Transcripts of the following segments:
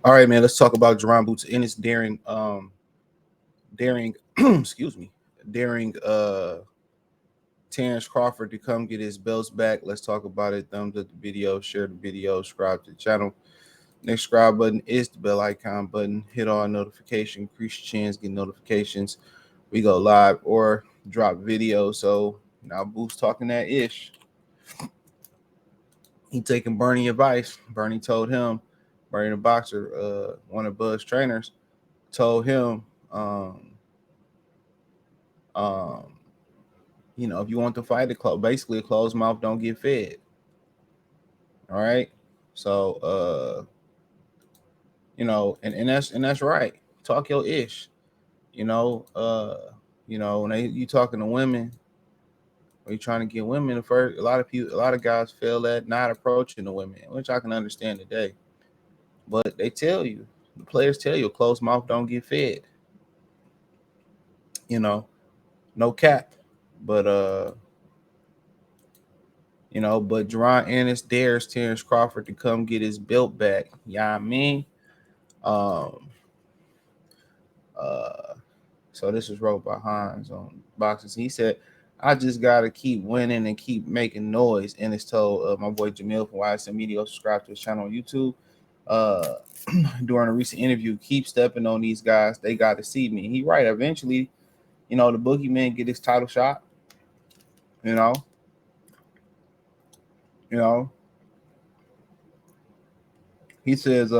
All right, man. Let's talk about Jaron Boots Ennis daring, excuse me, daring Terence Crawford to come get his belts back. Let's talk about it. Thumbs up the video, share the video, subscribe to the channel. Next subscribe button is the bell icon button. Hit all notification, increase your chance, get notifications. We go live or drop video. So now Boots talking that ish. He taking Bernie advice. Bernie told him, Bernie the boxer, one of Bud's trainers, told him, um, if you want to fight a basically a closed mouth don't get fed. All right. So and that's right. Talk your ish. You know, uh, when you talking to women or you trying to get women, a lot of guys feel that not approaching the women, which I can understand today. But the players tell you, a closed mouth don't get fed. You know, no cap. But but Jaron Ennis dares Terence Crawford to come get his belt back. Yeah, I mean, um, uh, so this was wrote by Hines on boxes. He said, "I just gotta keep winning and keep making noise." Ennis told my boy Jamil from YSM Media, subscribe to his channel on YouTube. Uh, during a recent interview, keep stepping on these guys. They got to see me. He right. Eventually, the boogeyman get his title shot. You know, you know. He says,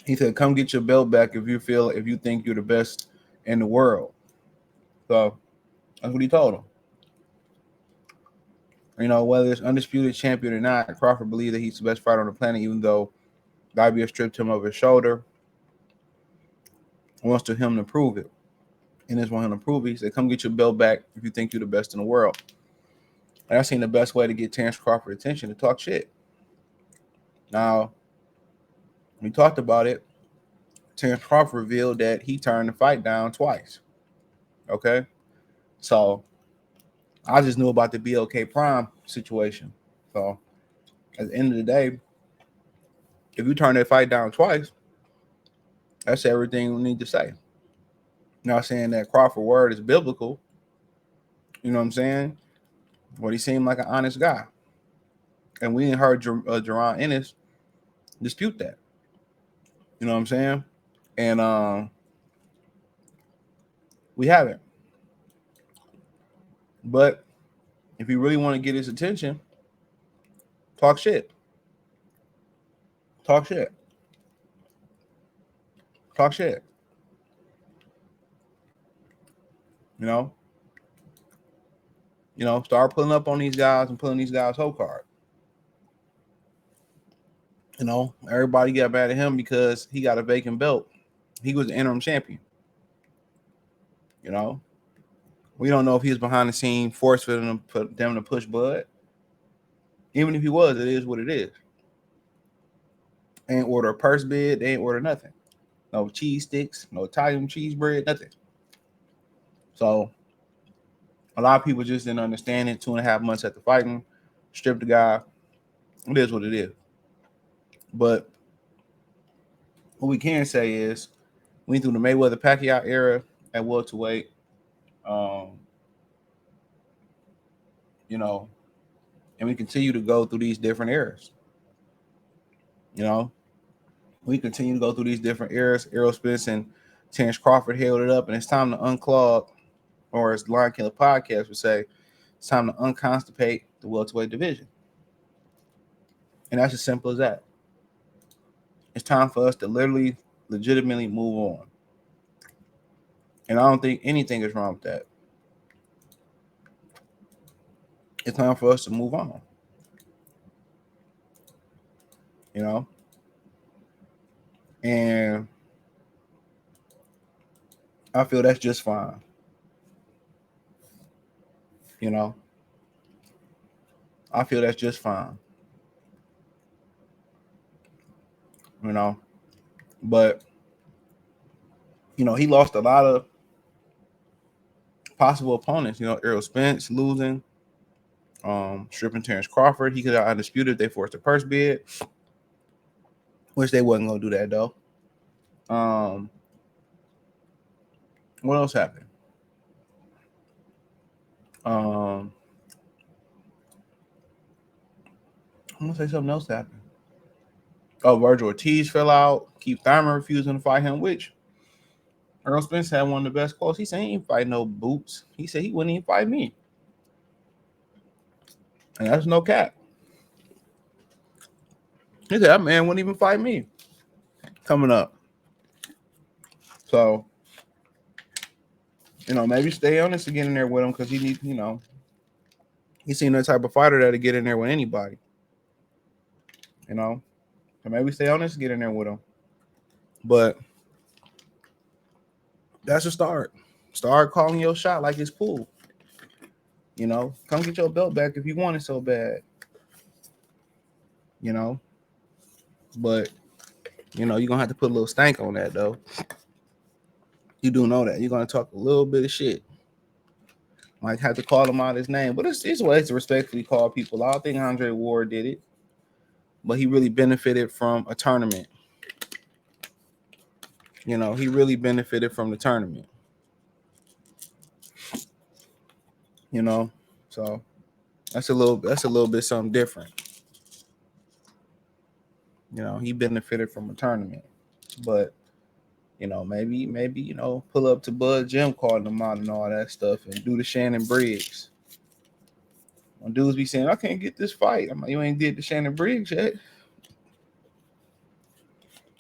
he said, "Come get your belt back if you think you're the best in the world." So that's what he told him. Whether it's undisputed champion or not, Crawford believes that he's the best fighter on the planet, even though IBF stripped him of his shoulder. Wants to him to prove it. And just want him to prove it. He said, "Come get your belt back if you think you're the best in the world." And I seen the best way to get Terence Crawford attention to talk shit. Now, we talked about it. Terence Crawford revealed that he turned the fight down twice. Okay? So I just knew about the BLK Prime situation. So at the end of the day, if you turn that fight down twice, that's everything we need to say. Not saying that Crawford word is biblical. You know what I'm saying? But he seemed like an honest guy. And we didn't heard Jaron Ennis dispute that. You know what I'm saying? And we haven't. But if you really want to get his attention, talk shit. Talk shit. Talk shit. You know? Start pulling up on these guys and pulling these guys' whole card. Everybody got mad at him because he got a vacant belt. He was the interim champion. We don't know if he was behind the scene forced for them to push Bud. Even if he was, it is what it is. They ain't order a purse bid. They ain't order nothing. No cheese sticks, no Italian cheese bread, nothing. So a lot of people just didn't understand it. 2.5 months after fighting, stripped the guy. It is what it is. But what we can say is, we went through the Mayweather Pacquiao era at welterweight. And we continue to go through these different eras. We continue to go through these different eras. Errol Spence and Terence Crawford held it up, and it's time to unclog, or as Lion Killer Podcast would say, it's time to unconstipate the welterweight division. And that's as simple as that. It's time for us to legitimately move on. And I don't think anything is wrong with that. It's time for us to move on. And I feel that's just fine. I feel that's just fine. But he lost a lot of possible opponents. Errol Spence losing, stripping Terence Crawford. He could have undisputed. They forced a purse bid. which they wasn't gonna do that though. What else happened? I'm gonna say something else happened. Oh, Virgil Ortiz fell out. Keith Thurman refusing to fight him, which Earl Spence had one of the best quotes. He said he ain't fight no boots. He said he wouldn't even fight me. And that's no cap. He said that man wouldn't even fight me. Coming up. So, maybe stay honest to get in there with him because he needs, he seen that type of fighter that'll get in there with anybody. So maybe stay honest to get in there with him. But that's a start. Start calling your shot like it's pool. Come get your belt back if you want it so bad. But you're gonna have to put a little stank on that though. You do know that. You're gonna talk a little bit of shit. Might have to call him out his name. But it's ways to respectfully call people out. I think Andre Ward did it. But he really benefited from a tournament. He really benefited from the tournament. So that's a little bit something different. He benefited from a tournament. But maybe pull up to Bud Jim, calling him out and all that stuff, and do the Shannon Briggs. When dudes be saying, I can't get this fight. I'm like, you ain't did the Shannon Briggs yet.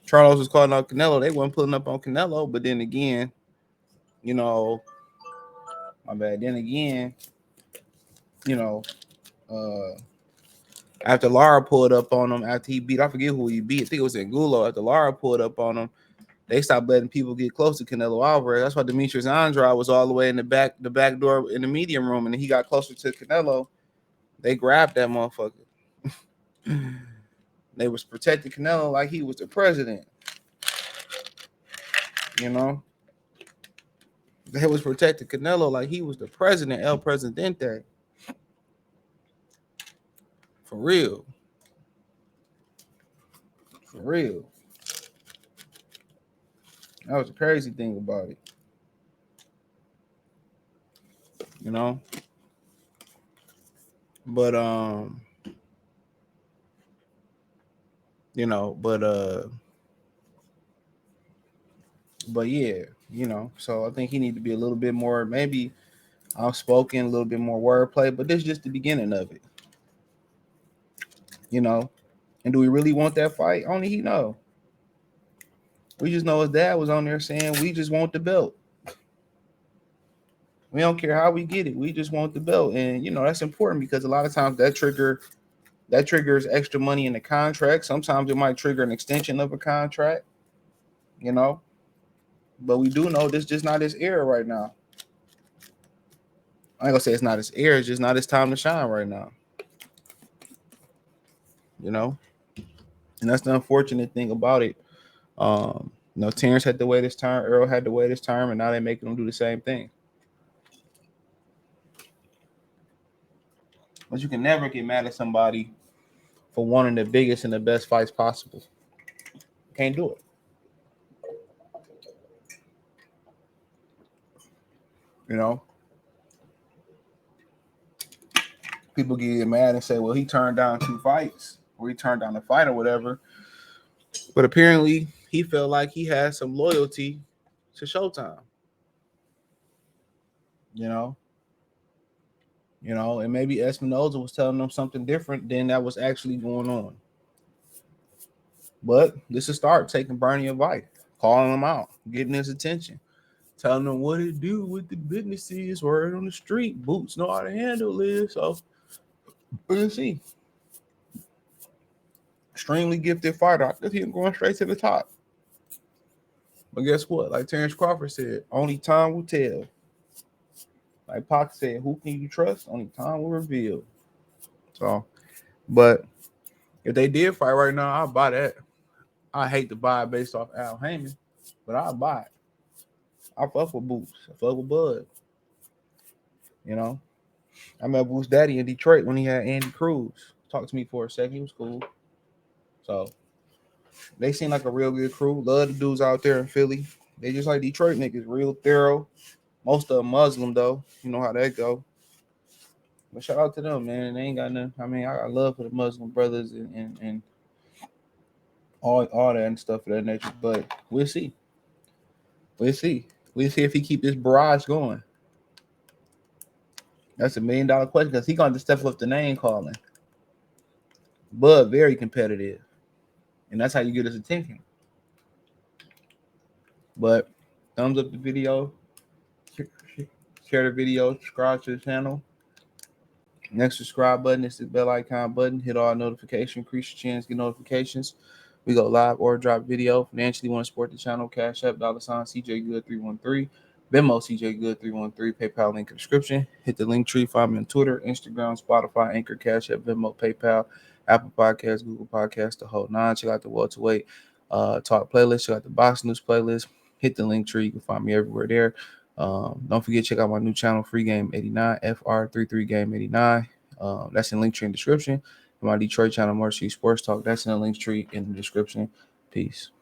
Charles was calling out Canelo. They weren't pulling up on Canelo, but then again, my bad. Then again, after Lara pulled up on him, after he beat, I forget who he beat. I think it was Angulo. After Lara pulled up on him, they stopped letting people get close to Canelo Alvarez. That's why Demetrius Andrade was all the way in the back door in the medium room, and he got closer to Canelo. They grabbed that motherfucker. They was protecting Canelo like he was the president. They was protecting Canelo like he was the president, El Presidente. For real. For real. That was the crazy thing about it. But but yeah, so I think he need to be a little bit more, maybe outspoken, a little bit more wordplay, but this is just the beginning of it. And do we really want that fight? Only he know. We just know his dad was on there saying we just want the belt. We don't care how we get it. We just want the belt. And that's important because a lot of times that triggers extra money in the contract. Sometimes it might trigger an extension of a contract. But we do know this is just not his era right now. I ain't gonna say it's not his era, it's just not his time to shine right now. And that's the unfortunate thing about it. Terence had to wait his turn, Earl had to wait his turn, and now they're making him do the same thing. But you can never get mad at somebody for wanting the biggest and the best fights possible. Can't do it. People get mad and say, well, he turned down 2 fights, or he turned down a fight or whatever. But apparently he felt like he had some loyalty to Showtime. And maybe Espinoza was telling them something different than that was actually going on. But this is start taking Bernie advice, calling him out, getting his attention, telling him what it do with the businesses, word on the street. Boots know how to handle this. So we'll see. Extremely gifted fighter. I think he's going straight to the top. But guess what? Like Terence Crawford said, only time will tell. Like Pac said, who can you trust? Only time will reveal. So, but if they did fight right now, I'll buy that. I hate to buy it based off Al Heyman, but I'll buy it. I fuck with Boots. I fuck with Bud. I met Boots' daddy in Detroit when he had Andy Cruz. Talked to me for a second. He was cool. So, They seem like a real good crew. Love the dudes out there in Philly. They just like Detroit niggas, real thorough. Most of them Muslim though. You know how that go. But shout out to them, man. They ain't got nothing. I mean, I got love for the Muslim brothers and all that and stuff of that nature. But we'll see. We'll see. We'll see if he keep this barrage going. That's $1 million question because he going to step up the name calling. But very competitive. And that's how you get his attention. But thumbs up the video. Share the video. Subscribe to the channel. Next subscribe button is the bell icon button. Hit all notifications. Increase your chance to get notifications. We go live or drop video. Financially want to support the channel. Cash App, $ CJ Good 313. Venmo CJ Good 313. PayPal link in the description. Hit the link tree. Find me on Twitter, Instagram, Spotify, Anchor, Cash App, Venmo, PayPal, Apple Podcasts, Google Podcasts, the whole nine. Check out the welterweight talk playlist. Check out the box news playlist. Hit the link tree. You can find me everywhere there. Don't forget, check out my new channel, Free Game 89, FR33 Game 89. That's in the link tree in the description. And my Detroit channel, Mercy Sports Talk, that's in the link tree in the description. Peace.